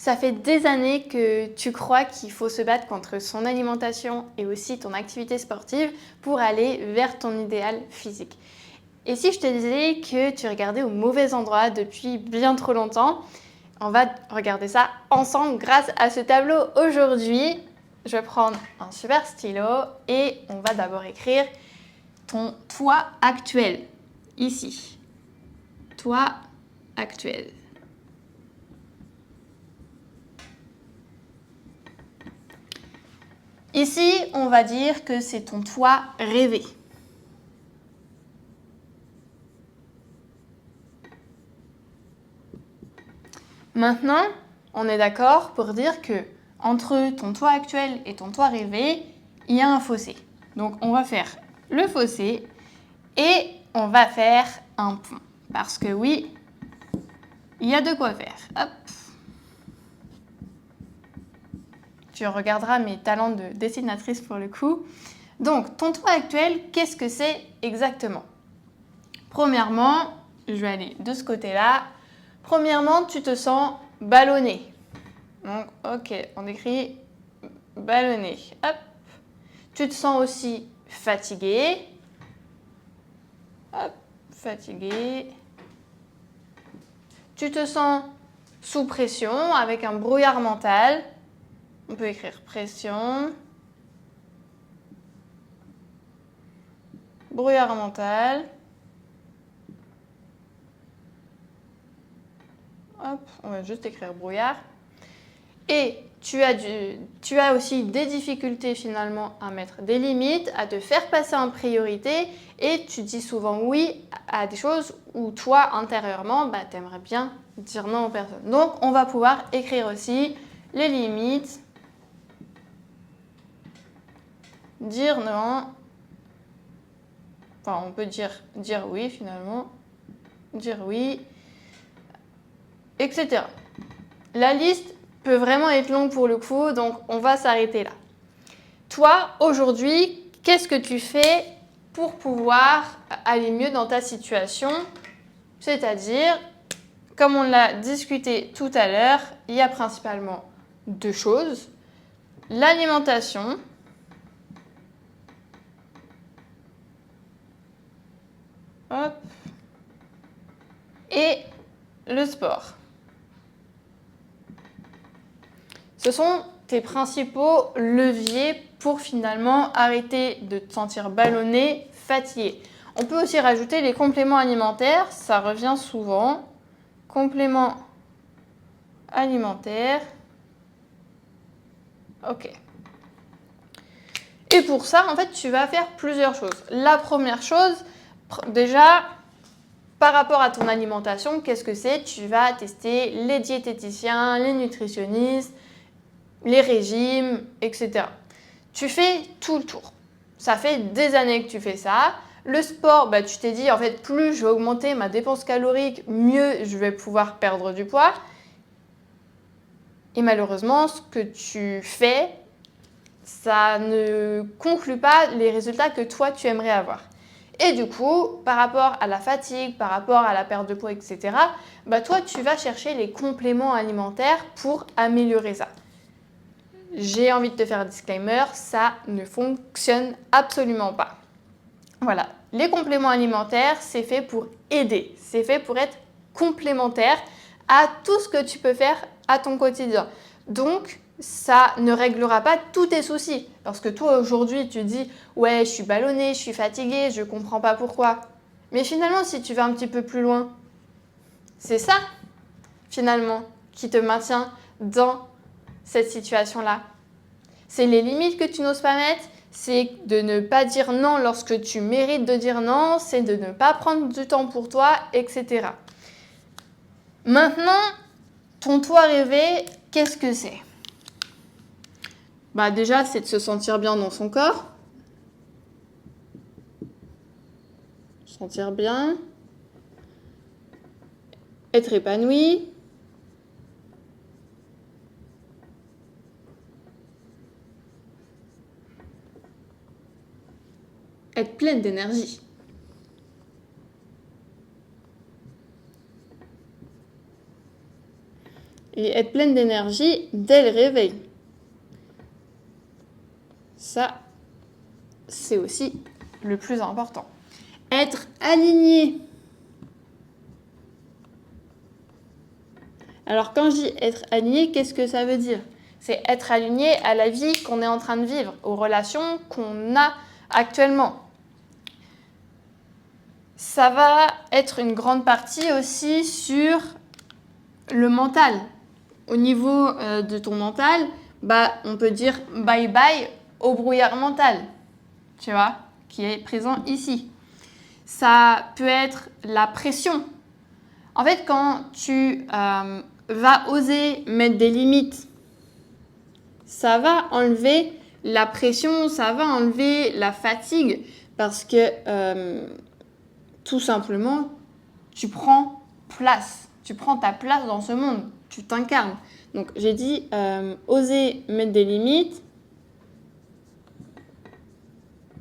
Ça fait des années que tu crois qu'il faut se battre contre son alimentation et aussi ton activité sportive pour aller vers ton idéal physique. Et si je te disais que tu regardais au mauvais endroit depuis bien trop longtemps, on va regarder ça ensemble grâce à ce tableau aujourd'hui. Je vais prendre un super stylo et on va d'abord écrire ton toi actuel. Ici. Toi actuel. Ici, on va dire que c'est ton toi rêvé. Maintenant, on est d'accord pour dire que entre ton toi actuel et ton toi rêvé, il y a un fossé. Donc, on va faire le fossé et on va faire un pont. Parce que oui, il y a de quoi faire. Hop. Tu regarderas mes talents de dessinatrice pour le coup. Donc, ton toi actuel, qu'est-ce que c'est exactement? Premièrement, je vais aller de ce côté-là. Premièrement, tu te sens ballonné. Donc, ok, on écrit ballonné. Hop. Tu te sens aussi fatigué. Hop, fatigué. Tu te sens sous pression avec un brouillard mental. On peut écrire pression. Brouillard mental. Hop, on va juste écrire brouillard. Et tu as aussi des difficultés finalement à mettre des limites, à te faire passer en priorité et tu dis souvent oui à des choses où toi, intérieurement, tu aimerais bien dire non aux personnes. Donc, on va pouvoir écrire aussi les limites, dire non, enfin on peut dire oui finalement, dire oui, etc. La liste peut vraiment être longue pour le coup, donc on va s'arrêter là. Toi, aujourd'hui, qu'est-ce que tu fais pour pouvoir aller mieux dans ta situation? C'est-à-dire, comme on l'a discuté tout à l'heure, il y a principalement deux choses. L'alimentation et le sport. Ce sont tes principaux leviers pour finalement arrêter de te sentir ballonné, fatigué. On peut aussi rajouter les compléments alimentaires, ça revient souvent. Compléments alimentaires. Ok. Et pour ça, en fait, tu vas faire plusieurs choses. La première chose, déjà, par rapport à ton alimentation, qu'est-ce que c'est? Tu vas tester les diététiciens, les nutritionnistes, les régimes, etc. Tu fais tout le tour. Ça fait des années que tu fais ça. Le sport, tu t'es dit, en fait, plus je vais augmenter ma dépense calorique, mieux je vais pouvoir perdre du poids. Et malheureusement, ce que tu fais, ça ne conclut pas les résultats que toi, tu aimerais avoir. Et du coup, par rapport à la fatigue, par rapport à la perte de poids, etc., toi, tu vas chercher les compléments alimentaires pour améliorer ça. J'ai envie de te faire un disclaimer, ça ne fonctionne absolument pas. Voilà, les compléments alimentaires, c'est fait pour aider, c'est fait pour être complémentaire à tout ce que tu peux faire à ton quotidien. Donc, ça ne réglera pas tous tes soucis. Parce que toi, aujourd'hui, tu dis « Ouais, je suis ballonnée, je suis fatiguée, je ne comprends pas pourquoi. » Mais finalement, si tu vas un petit peu plus loin, c'est ça, finalement, qui te maintient dans cette situation-là. C'est les limites que tu n'oses pas mettre, c'est de ne pas dire non lorsque tu mérites de dire non, c'est de ne pas prendre du temps pour toi, etc. Maintenant, ton toi rêvé, qu'est-ce que c'est? Déjà, c'est de se sentir bien dans son corps. Se sentir bien. Être épanoui. Être pleine d'énergie. et être pleine d'énergie dès le réveil. Ça, c'est aussi le plus important. Être aligné. Alors quand je dis être aligné, qu'est-ce que ça veut dire? C'est être aligné à la vie qu'on est en train de vivre, aux relations qu'on a actuellement. Ça va être une grande partie aussi sur le mental. Au niveau de ton mental, on peut dire bye bye au brouillard mental, tu vois, qui est présent ici. Ça peut être la pression. En fait, quand tu vas oser mettre des limites, ça va enlever la pression, ça va enlever la fatigue parce que tout simplement, tu prends place. Tu prends ta place dans ce monde. Tu t'incarnes. Donc, j'ai dit oser mettre des limites.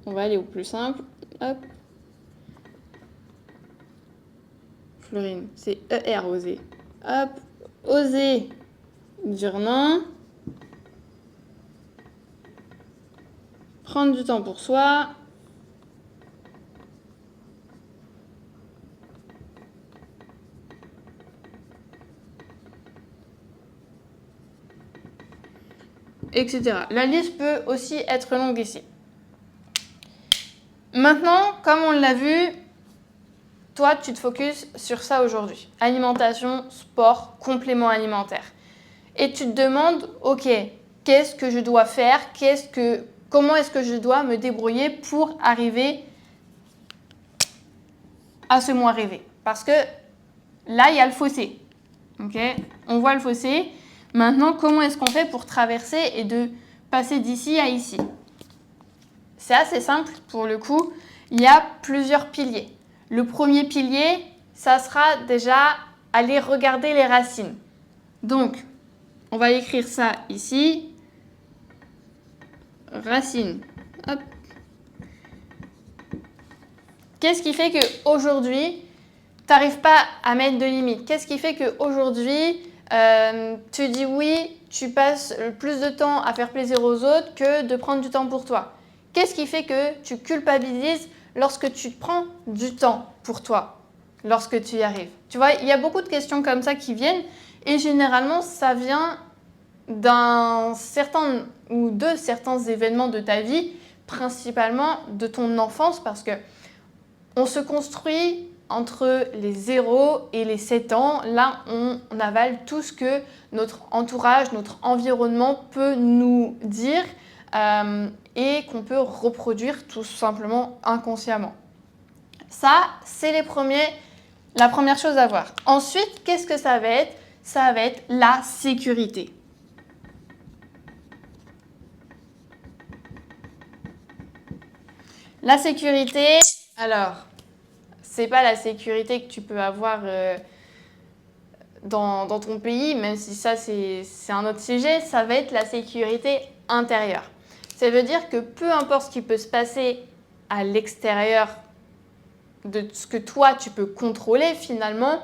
On va aller au plus simple. Hop. Florine, c'est ER, oser. Hop. Oser dire non. Prendre du temps pour soi. Etc. La liste peut aussi être longue ici. Maintenant, comme on l'a vu, toi, tu te focuses sur ça aujourd'hui. Alimentation, sport, complément alimentaire. Et tu te demandes, ok, qu'est-ce que je dois faire? Comment est-ce que je dois me débrouiller pour arriver à ce mois rêvé? Parce que là, il y a le fossé. Okay, on voit le fossé. Maintenant, comment est-ce qu'on fait pour traverser et de passer d'ici à ici? C'est assez simple pour le coup. Il y a plusieurs piliers. Le premier pilier, ça sera déjà aller regarder les racines. Donc, on va écrire ça ici. Racines. Hop. Qu'est-ce qui fait qu'aujourd'hui, tu n'arrives pas à mettre de limites? Qu'est-ce qui fait qu'aujourd'hui, tu dis oui, tu passes plus de temps à faire plaisir aux autres que de prendre du temps pour toi? Qu'est-ce qui fait que tu culpabilises lorsque tu prends du temps pour toi, lorsque tu y arrives? Tu vois, il y a beaucoup de questions comme ça qui viennent et généralement, ça vient d'un certain ou de certains événements de ta vie, principalement de ton enfance, parce que on se construit entre les 0 et les 7 ans. Là, on avale tout ce que notre entourage, notre environnement peut nous dire et qu'on peut reproduire tout simplement inconsciemment. Ça, c'est la première chose à voir. Ensuite, qu'est-ce que ça va être? Ça va être la sécurité. La sécurité, alors, c'est pas la sécurité que tu peux avoir dans ton pays, même si ça c'est un autre sujet, ça va être la sécurité intérieure. Ça veut dire que peu importe ce qui peut se passer à l'extérieur de ce que toi tu peux contrôler finalement,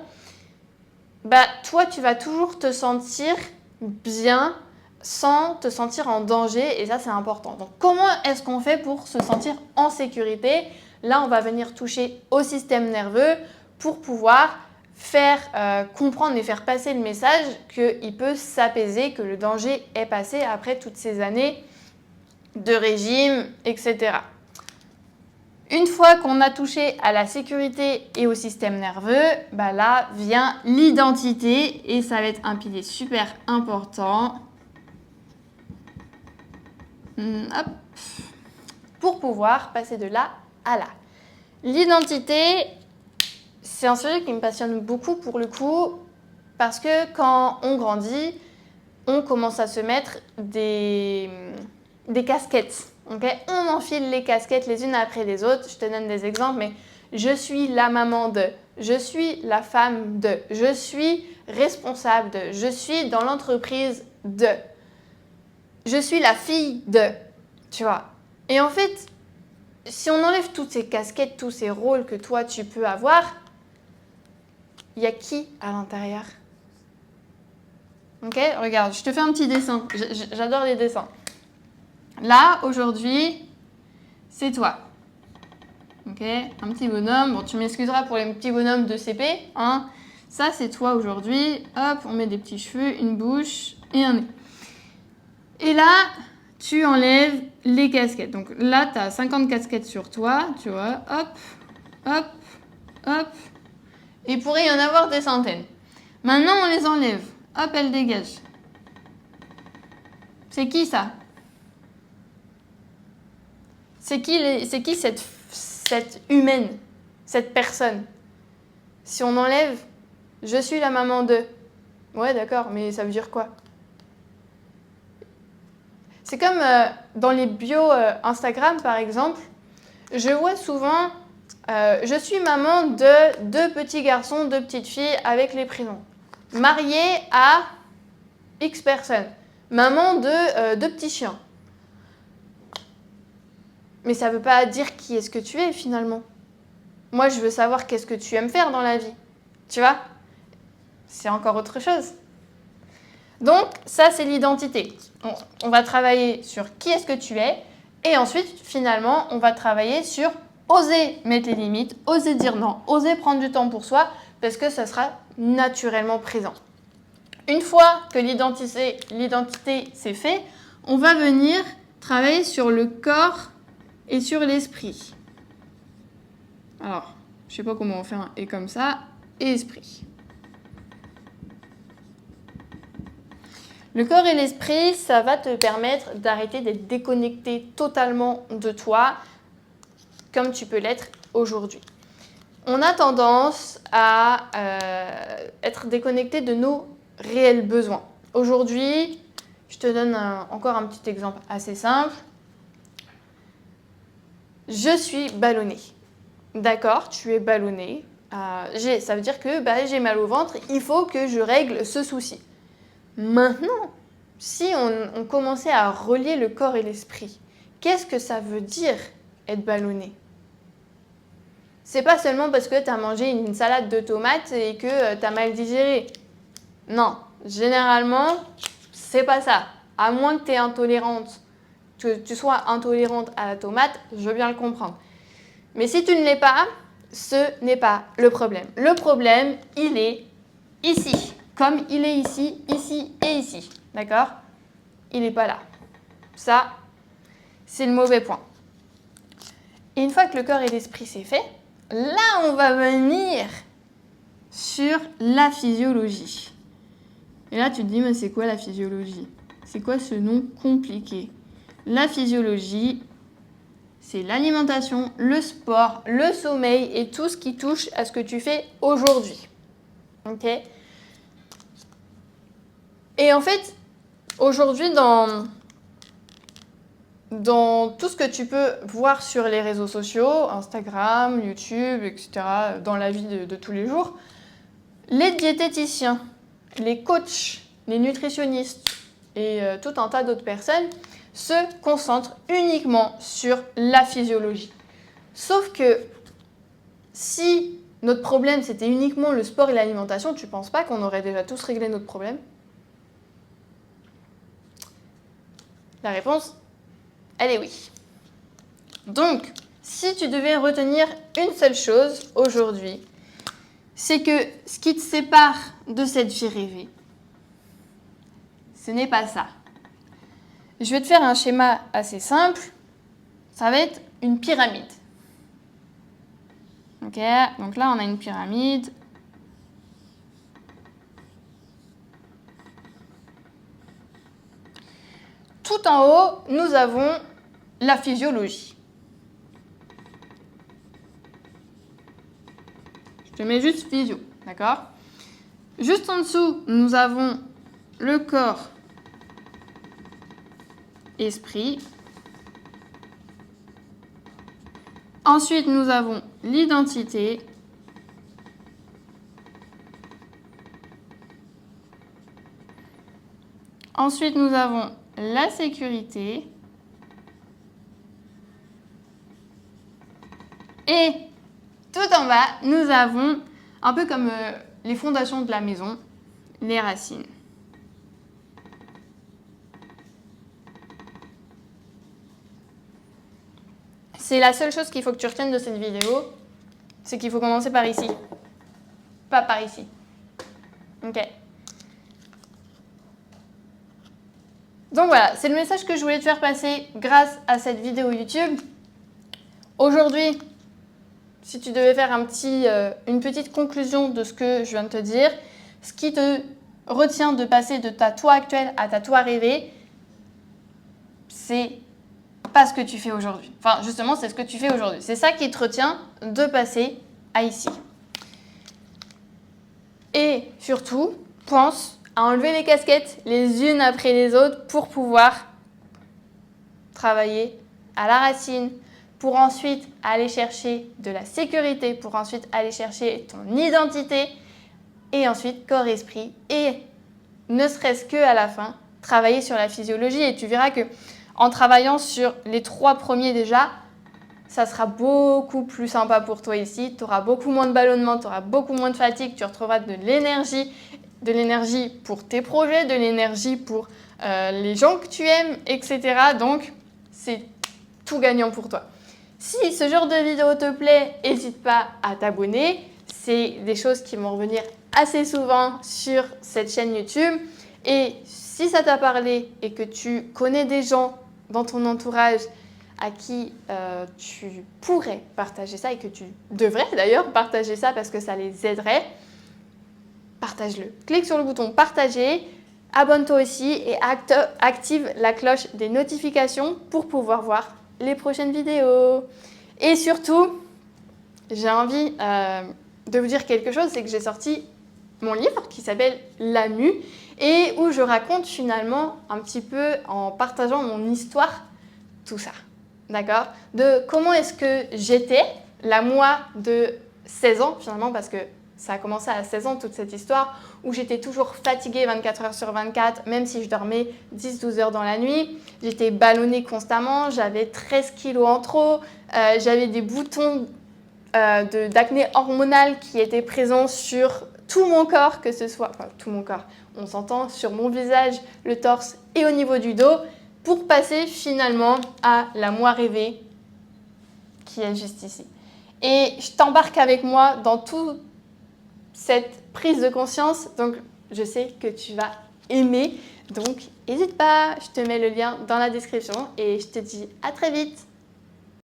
toi tu vas toujours te sentir bien sans te sentir en danger et ça c'est important. Donc comment est-ce qu'on fait pour se sentir en sécurité? Là on va venir toucher au système nerveux pour pouvoir faire comprendre et faire passer le message qu'il peut s'apaiser, que le danger est passé après toutes ces années de régime, etc. Une fois qu'on a touché à la sécurité et au système nerveux, là vient l'identité et ça va être un pilier super important. Hop. Pour pouvoir passer de là à là. L'identité, c'est un sujet qui me passionne beaucoup pour le coup, parce que quand on grandit, on commence à se mettre des casquettes. Okay, on enfile les casquettes les unes après les autres. Je te donne des exemples, mais je suis la maman de, je suis la femme de, je suis responsable de, je suis dans l'entreprise de, je suis la fille de, tu vois. Et en fait, si on enlève toutes ces casquettes, tous ces rôles que toi tu peux avoir, il y a qui à l'intérieur? Ok, regarde, je te fais un petit dessin. J'adore les dessins. Là, aujourd'hui, c'est toi. Ok, un petit bonhomme. Bon, tu m'excuseras pour les petits bonhommes de CP. Hein. Ça, c'est toi aujourd'hui. Hop, on met des petits cheveux, une bouche et un nez. Et là, tu enlèves les casquettes. Donc là, tu as 50 casquettes sur toi, tu vois. Hop, hop, hop. Il pourrait y en avoir des centaines. Maintenant, on les enlève. Hop, elles dégagent. C'est qui ça? C'est qui cette humaine, cette personne? Si on enlève, je suis la maman de. Ouais, d'accord, mais ça veut dire quoi? C'est comme dans les bios Instagram, par exemple, je vois souvent je suis maman de 2 petits garçons, 2 petites filles avec les prénoms. Mariée à X personnes. Maman de 2 petits chiens. Mais ça ne veut pas dire qui est-ce que tu es finalement. Moi, je veux savoir qu'est-ce que tu aimes faire dans la vie. Tu vois? C'est encore autre chose. Donc, ça, c'est l'identité. On va travailler sur qui est-ce que tu es. Et ensuite, finalement, on va travailler sur oser mettre les limites, oser dire non, oser prendre du temps pour soi, parce que ça sera naturellement présent. Une fois que l'identité c'est fait, on va venir travailler sur le corps et sur l'esprit. Alors, je ne sais pas comment on fait un « et » comme ça, et esprit. Le corps et l'esprit, ça va te permettre d'arrêter d'être déconnecté totalement de toi, comme tu peux l'être aujourd'hui. On a tendance à être déconnecté de nos réels besoins. Aujourd'hui, je te donne encore un petit exemple assez simple. Je suis ballonnée. D'accord, tu es ballonnée. Ça veut dire que j'ai mal au ventre, il faut que je règle ce souci. Maintenant, si on commençait à relier le corps et l'esprit, qu'est-ce que ça veut dire être ballonné? C'est pas seulement parce que tu as mangé une salade de tomates et que tu as mal digéré. Non, généralement, c'est pas ça. À moins que tu es intolérante, que tu sois intolérante à la tomate, je veux bien le comprendre. Mais si tu ne l'es pas, ce n'est pas le problème. Le problème, il est ici. Comme il est ici, ici et ici. D'accord? Il n'est pas là. Ça, c'est le mauvais point. Et une fois que le corps et l'esprit c'est fait, là, on va venir sur la physiologie. Et là, tu te dis, mais c'est quoi la physiologie? C'est quoi ce nom compliqué? La physiologie, c'est l'alimentation, le sport, le sommeil et tout ce qui touche à ce que tu fais aujourd'hui. Ok? Et en fait, aujourd'hui, dans tout ce que tu peux voir sur les réseaux sociaux, Instagram, YouTube, etc., dans la vie de tous les jours, les diététiciens, les coachs, les nutritionnistes et tout un tas d'autres personnes se concentrent uniquement sur la physiologie. Sauf que si notre problème c'était uniquement le sport et l'alimentation, tu ne penses pas qu'on aurait déjà tous réglé notre problème? La réponse, elle est oui. Donc, si tu devais retenir une seule chose aujourd'hui, c'est que ce qui te sépare de cette vie rêvée, ce n'est pas ça. Je vais te faire un schéma assez simple. Ça va être une pyramide. Ok, donc là, on a une pyramide. Tout en haut, nous avons la physiologie. Je te mets juste physio, d'accord? Juste en dessous, nous avons le corps, esprit. Ensuite, nous avons l'identité. Ensuite, nous avons la sécurité. Et tout en bas, nous avons, un peu comme les fondations de la maison, les racines. C'est la seule chose qu'il faut que tu retiennes de cette vidéo, c'est qu'il faut commencer par ici, pas par ici. Ok. Donc voilà, c'est le message que je voulais te faire passer grâce à cette vidéo YouTube. Aujourd'hui, si tu devais faire une petite conclusion de ce que je viens de te dire, ce qui te retient de passer de ta toi actuelle à ta toi rêvée, c'est pas ce que tu fais aujourd'hui. Enfin, justement, c'est ce que tu fais aujourd'hui. C'est ça qui te retient de passer à ici. Et surtout, pense à enlever les casquettes les unes après les autres pour pouvoir travailler à la racine, pour ensuite aller chercher de la sécurité, pour ensuite aller chercher ton identité, et ensuite corps, esprit, et ne serait-ce qu'à la fin, travailler sur la physiologie. Et tu verras que en travaillant sur les 3 premiers déjà, ça sera beaucoup plus sympa pour toi ici. Tu auras beaucoup moins de ballonnement, tu auras beaucoup moins de fatigue, tu retrouveras de l'énergie pour tes projets, de l'énergie pour les gens que tu aimes, etc. Donc, c'est tout gagnant pour toi. Si ce genre de vidéo te plaît, n'hésite pas à t'abonner. C'est des choses qui vont revenir assez souvent sur cette chaîne YouTube. Et si ça t'a parlé et que tu connais des gens dans ton entourage à qui tu pourrais partager ça et que tu devrais d'ailleurs partager ça parce que ça les aiderait, partage-le. Clique sur le bouton partager, abonne-toi aussi et active la cloche des notifications pour pouvoir voir les prochaines vidéos. Et surtout, j'ai envie de vous dire quelque chose, c'est que j'ai sorti mon livre qui s'appelle La Mue et où je raconte finalement un petit peu en partageant mon histoire, tout ça. D'accord? De comment est-ce que j'étais, la moi de 16 ans finalement, parce que ça a commencé à 16 ans toute cette histoire, où j'étais toujours fatiguée 24 heures sur 24, même si je dormais 10-12 heures dans la nuit. J'étais ballonnée constamment, j'avais 13 kilos en trop, j'avais des boutons d'acné hormonal qui étaient présents sur tout mon corps, que ce soit, enfin tout mon corps, on s'entend, sur mon visage, le torse et au niveau du dos, pour passer finalement à la moi rêvée qui est juste ici. Et je t'embarque avec moi dans toute cette prise de conscience, donc je sais que tu vas aimer, donc n'hésite pas, je te mets le lien dans la description et je te dis à très vite.